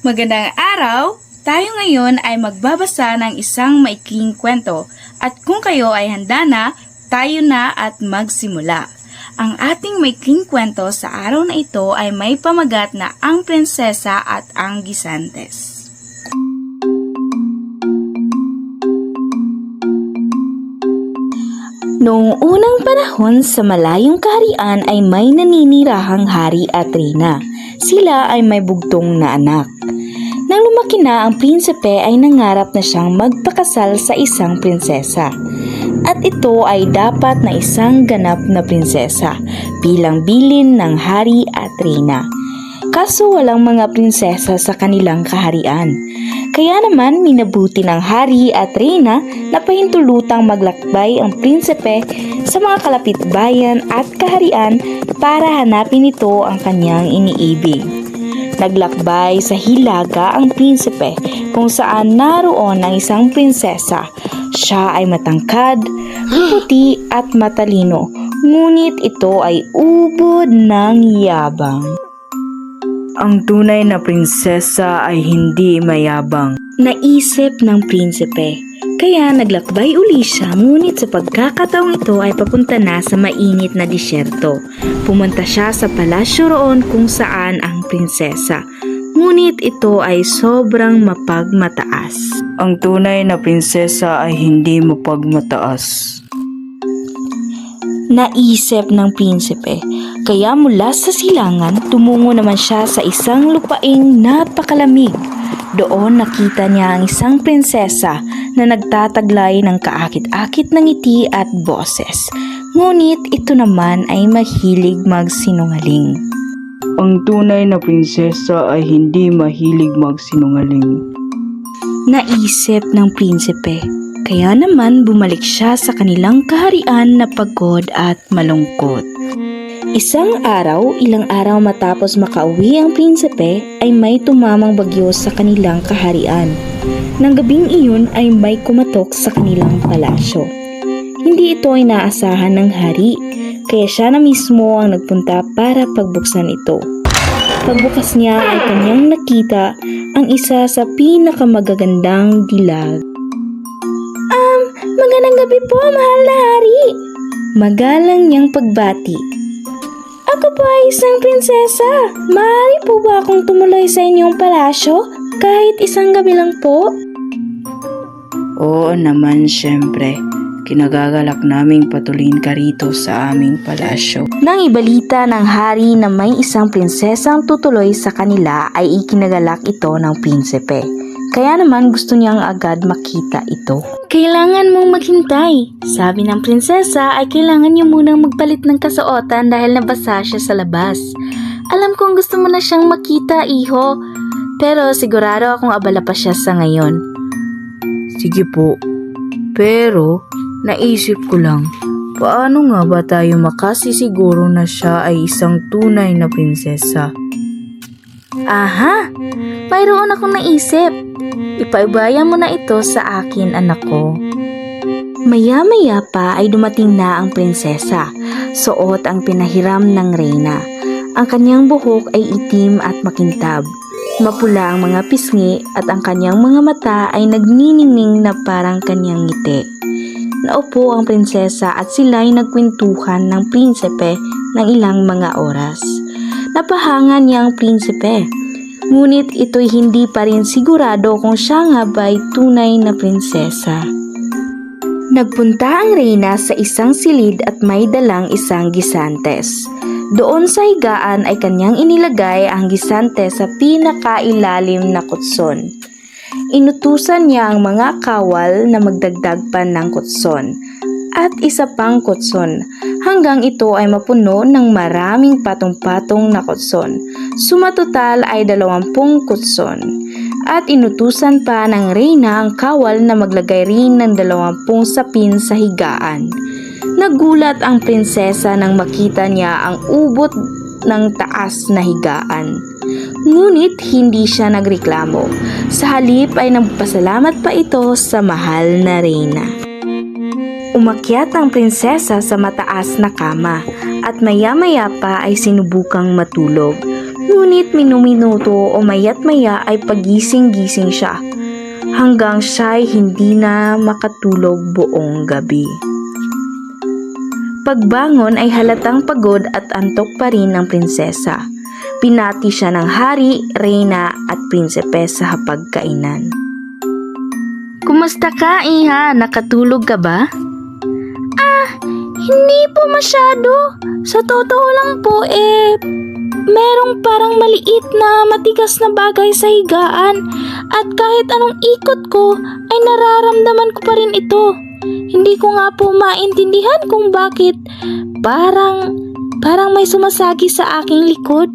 Magandang araw! Tayo ngayon ay magbabasa ng isang maikling kwento at kung kayo ay handa na, tayo na at magsimula. Ang ating maikling kwento sa araw na ito ay may pamagat na Ang Prinsesa at ang Gisantes. Noong unang panahon sa malayong kaharian ay may naninirahang hari at reyna. Sila ay may bugtong na anak. Nang lumaki na ang prinsipe ay nangarap na siyang magpakasal sa isang prinsesa. At ito ay dapat na isang ganap na prinsesa bilang bilin ng hari at reyna. Kaso walang mga prinsesa sa kanilang kaharian. Kaya naman minabuti ng hari at reyna na pahintulutang maglakbay ang prinsipe sa mga kalapitbayan at kaharian para hanapin ito ang kanyang iniibig. Naglakbay sa hilaga ang prinsipe kung saan naroon ang isang prinsesa. Siya ay matangkad, puti at matalino, ngunit ito ay ubod ng yabang. Ang tunay na prinsesa ay hindi mayabang, naisip ng prinsipe. Kaya naglakbay uli siya, ngunit sa pagkakataong ito ay papunta na sa mainit na disyerto. Pumunta siya sa palasyo roon kung saan ang prinsesa. Ngunit ito ay sobrang mapagmataas. Ang tunay na prinsesa ay hindi mapagmataas, naisip ng prinsipe. Kaya mula sa silangan, tumungo naman siya sa isang lupaing napakalamig. Doon nakita niya ang isang prinsesa na nagtataglay ng kaakit-akit ng ngiti at boses. Ngunit ito naman ay mahilig magsinungaling. Ang tunay na prinsesa ay hindi mahilig magsinungaling, naisip ng prinsipe. Kaya naman bumalik siya sa kanilang kaharian na pagod at malungkot. Isang araw, ilang araw matapos makauwi ang prinsipe, ay may tumamang bagyo sa kanilang kaharian. Nang gabing iyon ay may kumatok sa kanilang palasyo. Hindi ito ay naasahan ng hari, kaya siya na mismo ang nagpunta para pagbuksan ito. Pagbukas niya ay kanyang nakita ang isa sa pinakamagagandang dilag. Magandang gabi po, mahal na hari! Magalang niyang pagbati. Ako po ay isang prinsesa. Maaari po ba akong tumuloy sa inyong palasyo kahit isang gabi lang po? Oo naman, syempre. Kinagagalak naming patuloyin ka rito sa aming palasyo. Nang ibalita ng hari na may isang prinsesang tutuloy sa kanila ay ikinagalak ito ng prinsipe. Kaya naman gusto niyang agad makita ito. Kailangan mong maghintay. Sabi ng prinsesa ay kailangan niyo munang magpalit ng kasuotan dahil nabasa siya sa labas. Alam kong gusto mo na siyang makita, iho. Pero sigurado akong abala pa siya sa ngayon. Sige po. Pero naisip ko lang, paano nga ba tayo makasisiguro na siya ay isang tunay na prinsesa? Aha! Mayroon akong naisip. Ipaibaya mo na ito sa akin, anak ko. Maya-maya pa ay dumating na ang prinsesa. Suot ang pinahiram ng reyna. Ang kanyang buhok ay itim at makintab. Mapula ang mga pisngi at ang kanyang mga mata ay nagniningning na parang kanyang ngiti. Naupo ang prinsesa at sila ay nagkwentuhan ng prinsipe ng ilang mga oras. Napahanga niya ang prinsipe. Ngunit ito'y hindi pa rin sigurado kung siya nga ba'y tunay na prinsesa. Nagpunta ang reyna sa isang silid at may dalang isang gisantes. Doon sa higaan ay kanyang inilagay ang gisantes sa pinakailalim na kutson. Inutusan niya ang mga kawal na magdagdag pa ng kutson at isa pang kutson hanggang ito ay mapuno ng maraming patong-patong na kutson. Sumatotal ay 20 kutson at inutusan pa ng reyna ang kawal na maglagay rin ng 20 sapin sa higaan. Nagulat ang prinsesa nang makita niya ang ubot ng taas na higaan. Ngunit hindi siya nagreklamo. Sa halip ay nagpasalamat pa ito sa mahal na reyna. Umakyat ang prinsesa sa mataas na kama at maya-maya pa ay sinubukang matulog. Ngunit minuminuto o mayat maya ay pagising-gising siya hanggang siya'y hindi na makatulog buong gabi. Pagbangon ay halatang pagod at antok pa rin ng prinsesa. Pinati siya ng hari, reyna at prinsipe sa hapagkainan. Kumusta ka, Iha? Nakatulog ka ba? Hindi po masyado. Sa totoo lang po merong parang maliit na matigas na bagay sa higaan at kahit anong ikot ko ay nararamdaman ko pa rin ito. Hindi ko nga po maintindihan kung bakit parang may sumasagi sa aking likod.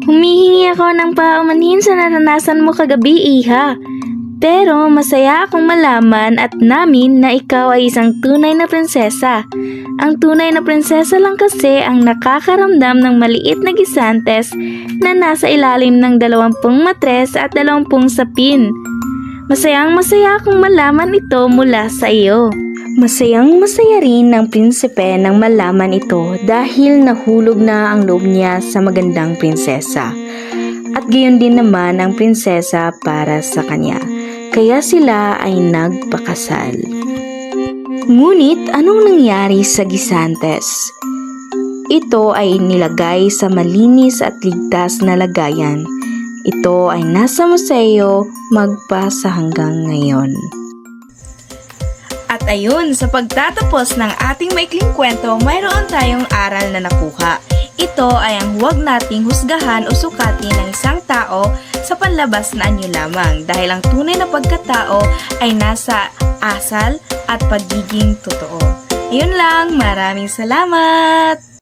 Humihingi ako ng paumanhin sa naranasan mo kagabi, Iha. Pero masaya akong malaman at namin na ikaw ay isang tunay na prinsesa. Ang tunay na prinsesa lang kasi ang nakakaramdam ng maliit na gisantes na nasa ilalim ng 20 matres at 20 sapin. Masayang masaya akong malaman ito mula sa iyo. Masayang masaya rin ng prinsipe nang malaman ito dahil nahulog na ang loob niya sa magandang prinsesa. At gayon din naman ang prinsesa para sa kanya. Kaya sila ay nagpakasal. Ngunit anong nangyari sa gisantes? Ito ay nilagay sa malinis at ligtas na lagayan. Ito ay nasa museo magpasa hanggang ngayon. At ayun, sa pagtatapos ng ating maikling kwento, mayroon tayong aral na nakuha. Ito ay ang huwag nating husgahan o sukatin ng isang tao sa panlabas na anyo lamang dahil ang tunay na pagkatao ay nasa asal at pagiging totoo. Ayun lang, maraming salamat!